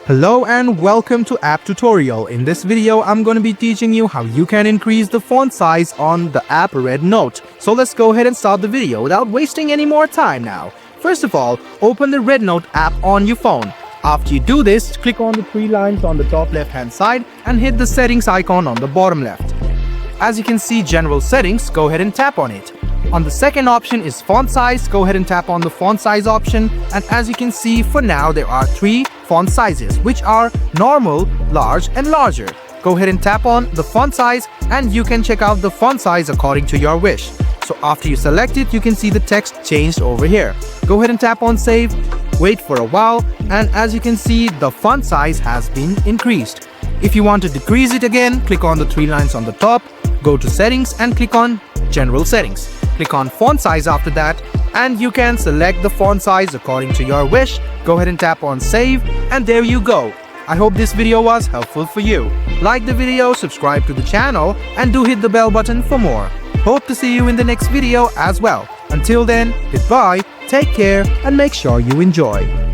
Hello and welcome to App Tutorial. In this video, I'm going to be teaching you how you can increase the font size on the app Rednote. So let's go ahead and start the video without wasting any more time now. First of all, open the Rednote app on your phone. After you do this, click on the three lines on the top left hand side and hit the settings icon on the bottom left. As you can see, general settings, go ahead and tap on it. On the second option is font size, go ahead and tap on the font size option, and as you can see, for now there are three font sizes which are normal, large and larger. Go ahead and tap on the font size and you can check out the font size according to your wish. So after you select it, you can see the text changed over here. Go ahead and tap on save, wait for a while, and as you can see, the font size has been increased. If you want to decrease it again, click on the three lines on the top, go to settings and click on general settings. Click on font size after that and you can select the font size according to your wish. Go ahead and tap on save and there you go. I hope this video was helpful for you. Like the video, subscribe to the channel and do hit the bell button for more. Hope to see you in the next video as well. Until then, goodbye, take care and make sure you enjoy.